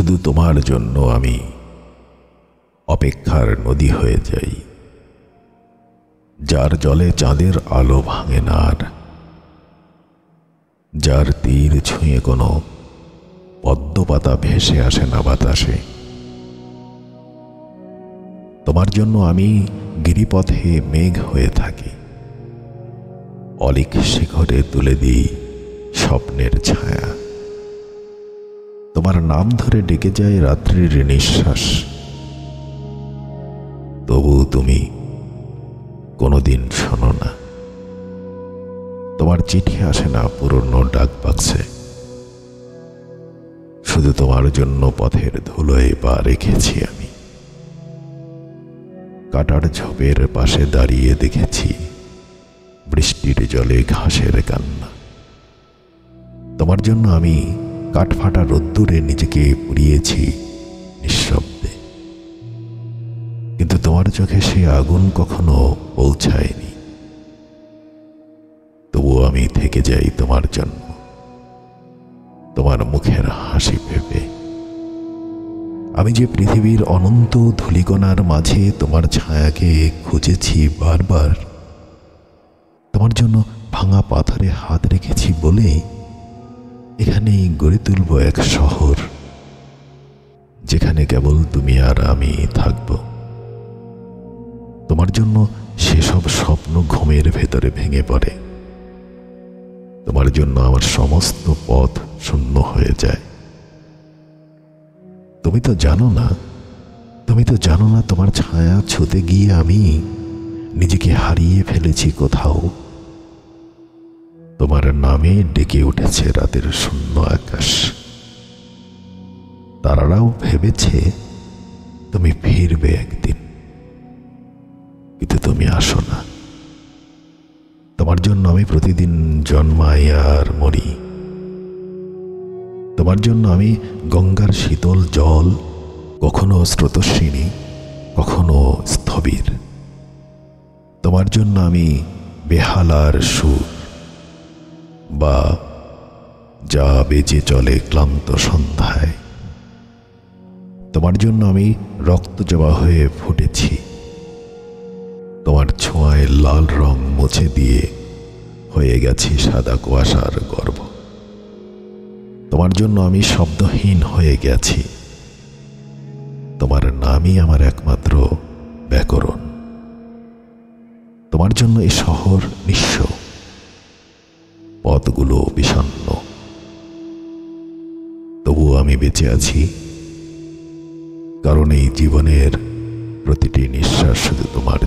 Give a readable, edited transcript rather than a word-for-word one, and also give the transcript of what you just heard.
শুধু তোমার জন্য আমি অপেক্ষার নদী হয়ে যাই, যার জলে চাঁদের আলো ভাঙে না, আর যার তীর ছুঁয়ে কোনো পদ্মপাতা ভেসে আসে না বাতাসে। তোমার জন্য আমি গিরিপথে মেঘ হয়ে থাকি, অলিক শিখরে তুলে দিই স্বপ্নের ছায়া। তোমার নাম ধরে ডেকে যায় রাত্রির নিঃশ্বাস, তবু তুমি কোনোদিন শোনো না। তোমার চিঠি আসে না পুরনো ডাক বাক্সে, শুধু তোমার জন্য পথের ধুলোয় পা রেখেছি আমি। কাটার ঝোপের পাশে দাঁড়িয়ে দেখেছি বৃষ্টির জলে ঘাসের কান্না। তোমার জন্য আমি কাঠফাটা রোদ্দুরে নিজেকে পুড়িয়েছি নিঃশব্দে, কিন্তু তোমার চোখে সে আগুন কখনো পৌঁছায়নি। তবুও আমি থেকে যাই তোমার জন্য, তোমার মুখের হাসি ভেবে। আমি যে পৃথিবীর অনন্ত ধূলিকণার মাঝে তোমার ছায়াকে খুঁজেছি বারবার, তোমার জন্য ভাঙা পাথরে হাত রেখেছি বলে এখানেই গড়ে তুলব এক শহর, যেখানে কেবল তুমি আর আমি থাকব। তোমার জন্য সেসব স্বপ্ন ঘুমের ভেতরে ভেঙে পড়ে, তোমার জন্য আমার সমস্ত পথ শূন্য হয়ে যায়। তুমি তো জানো না তোমার ছায়া ছুঁতে গিয়ে আমি নিজেকে হারিয়ে ফেলেছি কোথাও। তোমার নামে ডেকে উঠেছে রাতের শূন্য আকাশ, তারারাও ভেবেছে তুমি ফিরবে একদিন, কিন্তু তুমি আসো না। তোমার জন্য আমি প্রতিদিন জন্মাই আর মরি, তোমার জন্য আমি গঙ্গার শীতল জল, কখনো স্রোতস্বিনী, কখনো স্থবির। তোমার জন্য আমি বেহালার সুর, বা যা বেজে চলে ক্লান্ত সন্ধ্যায়। তোমার জন্য আমি রক্তজবা হয়ে ফুটেছি, তোমার ছোঁয়ায় লাল রং মুছে দিয়ে হয়ে গেছি সাদা কুয়াশার গর্ভ। তোমার জন্য আমি শব্দহীন হয়ে গেছি, তোমার নামই আমার একমাত্র ব্যাকরণ। তোমার জন্য এই শহর নিঃস্ব, পথগুলো বিষণ্ণ, তবুও আমি বেঁচে আছি, কারণ এই জীবনের প্রতিটি নিঃশ্বাস শুধু তোমার